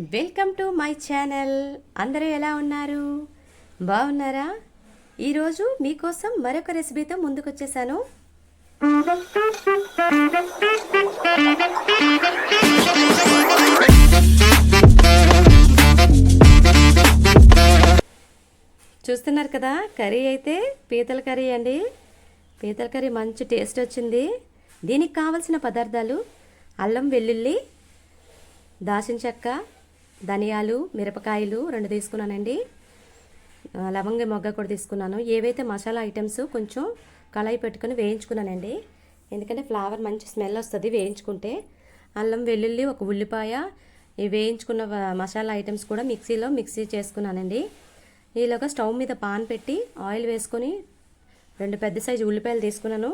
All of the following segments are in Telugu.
Welcome to my channel. అందరూ ఎలా ఉన్నారు? బాగున్నారా? ఈరోజు మీకోసం మరొక రెసిపీతో ముందుకొచ్చేసాను. చూస్తున్నారు కదా, కర్రీ అయితే పీతల కర్రీ అండి. పీతల కర్రీ మంచి టేస్ట్ వచ్చింది. దీనికి కావలసిన పదార్థాలు: అల్లం వెల్లుల్లి, దాల్చిన చెక్క, ధనియాలు, మిరపకాయలు 2 తీసుకున్నానండి. లవంగ మొగ్గ కూడా తీసుకున్నాను. ఏవైతే మసాలా ఐటమ్స్ కొంచెం కళాయి పెట్టుకొని వేయించుకున్నానండి, ఎందుకంటే ఫ్లేవర్ మంచి స్మెల్ వస్తుంది వేయించుకుంటే. అల్లం వెల్లుల్లి, ఒక ఉల్లిపాయ, ఈ వేయించుకున్న మసాలా ఐటమ్స్ కూడా మిక్సీ చేసుకున్నానండి. ఈలోగా స్టవ్ మీద పాన్ పెట్టి ఆయిల్ వేసుకొని 2 పెద్ద సైజు ఉల్లిపాయలు తీసుకున్నాను.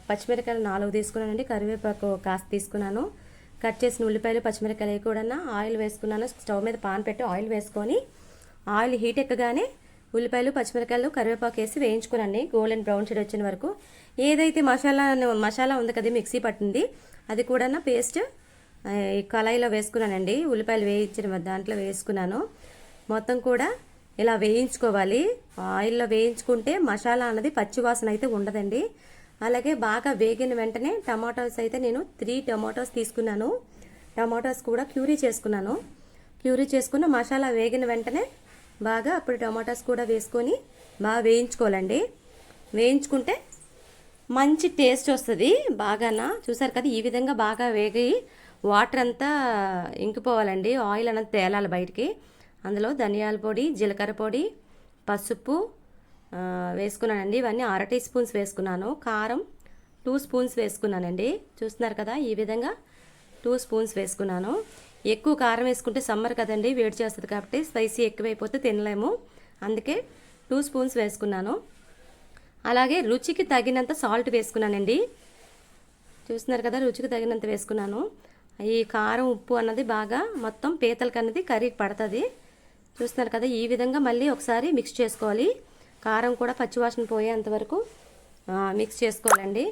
పచ్చిమిరపకాయలు 4 తీసుకున్నానండి. కరివేపాకు కాస్త తీసుకున్నాను. కట్ చేసిన ఉల్లిపాయలు, పచ్చిమిరపకాయలు కూడా ఆయిల్ వేసుకున్నాను. స్టవ్ మీద పాన్ పెట్టి ఆయిల్ వేసుకొని, ఆయిల్ హీట్ ఎక్కగానే ఉల్లిపాయలు, పచ్చిమిరపకాయలు, కరివేపాకు వేసి వేయించుకున్నాను గోల్డెన్ బ్రౌన్ షేడ్ వచ్చిన వరకు. ఏదైతే మసాలా ఉంది కదా మిక్సీ పట్టింది, అది కూడా పేస్ట్ ఈ కళాయిలో వేసుకున్నానండి. ఉల్లిపాయలు వేయించిన దాంట్లో వేసుకున్నాను. మొత్తం కూడా ఇలా వేయించుకోవాలి. ఆయిల్లో వేయించుకుంటే మసాలా అన్నది పచ్చివాసన అయితే ఉండదండి. అలాగే బాగా వేగిన వెంటనే టమాటోస్ అయితే నేను 3 టమాటోస్ తీసుకున్నాను. టమాటోస్ కూడా క్యూరీ చేసుకున్న మసాలా వేగిన వెంటనే బాగా అప్పుడు టమాటోస్ కూడా వేసుకొని బాగా వేయించుకోవాలండి. వేయించుకుంటే మంచి టేస్ట్ వస్తుంది. బాగానా చూసారు కదా, ఈ విధంగా బాగా వేగి వాటర్ అంతా ఇంకిపోవాలండి. ఆయిల్ అనేది తేలాలి బయటికి. అందులో ధనియాల పొడి, జీలకర్ర పొడి, పసుపు వేసుకున్నానండి. ఇవన్నీ 1/2 టీ స్పూన్స్ వేసుకున్నాను. కారం 2 స్పూన్స్ వేసుకున్నానండి. చూస్తున్నారు కదా, ఈ విధంగా 2 స్పూన్స్ వేసుకున్నాను. ఎక్కువ కారం వేసుకుంటే సమ్మర్ కదండి, వేడి చేస్తుంది కాబట్టి స్పైసీ ఎక్కువైపోతే తినలేము. అందుకే 2 స్పూన్స్ వేసుకున్నాను. అలాగే రుచికి తగినంత సాల్ట్ వేసుకున్నానండి. చూస్తున్నారు కదా, రుచికి తగినంత వేసుకున్నాను. ఈ కారం, ఉప్పు అన్నది బాగా మొత్తం పీతలకి అన్నది కర్రీకి పడుతుంది. చూస్తున్నారు కదా, ఈ విధంగా మళ్ళీ ఒకసారి మిక్స్ చేసుకోవాలి. కారం కూడా పచ్చివాసన పోయేంతవరకు మిక్స్ చేసుకోవాలండి.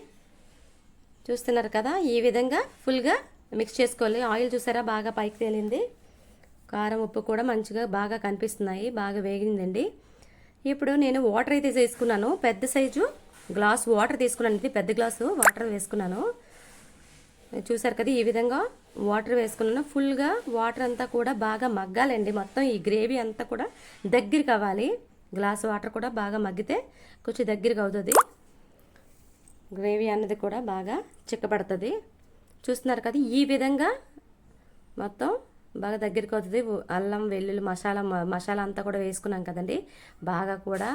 చూస్తున్నారు కదా, ఈ విధంగా ఫుల్గా మిక్స్ చేసుకోవాలి. ఆయిల్ చూసారా బాగా పైకి తేలింది. కారం, ఉప్పు కూడా మంచిగా బాగా కనిపిస్తున్నాయి. బాగా వేగిందండి. ఇప్పుడు నేను వాటర్ అయితే తీసుకున్నాను. పెద్ద సైజు గ్లాస్ వాటర్ తీసుకున్నాను. ఇది పెద్ద గ్లాసు వాటర్ వేసుకున్నాను. చూసారు కదా, ఈ విధంగా వాటర్ వేసుకున్నాను. ఫుల్గా వాటర్ అంతా కూడా బాగా మగ్గాలండి. మొత్తం ఈ గ్రేవీ అంతా కూడా దగ్గరికి అవ్వాలి. గ్లాస్ వాటర్ కూడా బాగా మగ్గితే కొంచెం దగ్గరికి అవుతుంది. గ్రేవీ అన్నది కూడా బాగా చిక్కబడుతుంది. చూస్తున్నారు కదా, ఈ విధంగా మొత్తం బాగా దగ్గరికి అవుతుంది. అల్లం వెల్లుల్లి మసాలా అంతా కూడా వేసుకున్నాం కదండి, బాగా కూడా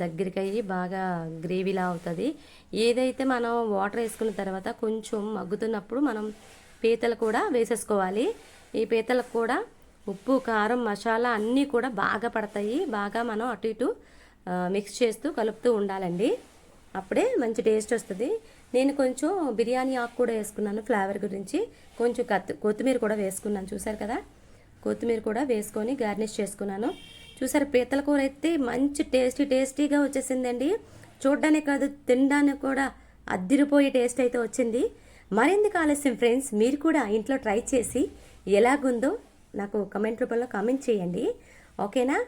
దగ్గరికి అయ్యి బాగా గ్రేవీలా అవుతుంది. ఏదైతే మనం వాటర్ వేసుకున్న తర్వాత కొంచెం మగ్గుతున్నప్పుడు మనం పీతలు కూడా వేసేసుకోవాలి. ఈ పీతలకు కూడా ఉప్పు, కారం, మసాలా అన్నీ కూడా బాగా పడతాయి. బాగా మనం అటు ఇటు మిక్స్ చేస్తూ కలుపుతూ ఉండాలండి. అప్పుడే మంచి టేస్ట్ వస్తుంది. నేను కొంచెం బిర్యానీ ఆకు కూడా వేసుకున్నాను ఫ్లేవర్ గురించి. కొంచెం కొత్తిమీర కూడా వేసుకున్నాను. చూసారు కదా, కొత్తిమీర కూడా వేసుకొని గార్నిష్ చేసుకున్నాను. చూసారు, పీతల కూర అయితే మంచి టేస్టీగా వచ్చేసిందండి. చూడడానికి కాదు, తినడానికి కూడా అద్దిరిపోయే టేస్ట్ అయితే వచ్చింది. మరెందుకు ఆలస్యం ఫ్రెండ్స్, మీరు కూడా ఇంట్లో ట్రై చేసి ఎలాగుందో నాకు కమెంట్ రూపంలో కామెంట్ చేయండి. ఓకేనా?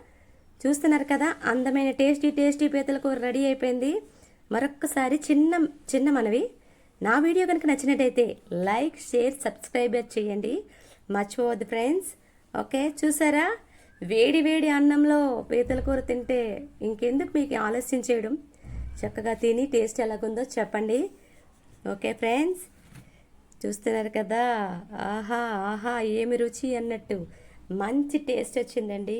చూస్తున్నారు కదా, అందమైన టేస్టీ పీతల కూర రెడీ అయిపోయింది. మరొక్కసారి చిన్న మనవి, నా వీడియో కనుక నచ్చినట్టయితే లైక్, షేర్, సబ్స్క్రైబ్ చేయండి. మర్చిపోవద్దు ఫ్రెండ్స్. ఓకే, చూసారా, వేడి అన్నంలో పీతల కూర తింటే ఇంకెందుకు మీకు ఆలస్యం చేయడం, చక్కగా తిని టేస్ట్ ఎలాగుందో చెప్పండి. ఓకే ఫ్రెండ్స్, చూస్తున్నారు కదా, ఆహా ఏమి రుచి అన్నట్టు మంచి టేస్ట్ వచ్చిందండి.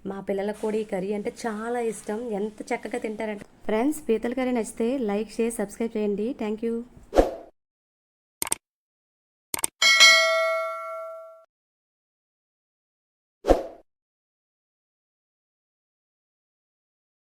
మా పిల్లలకు కూడా ఈ కర్రీ అంటే చాలా ఇష్టం. ఎంత చక్కగా తింటారంటే ఫ్రెండ్స్. పీతల కర్రీ నచ్చితే లైక్, షేర్, సబ్స్క్రైబ్ చేయండి. Thank you.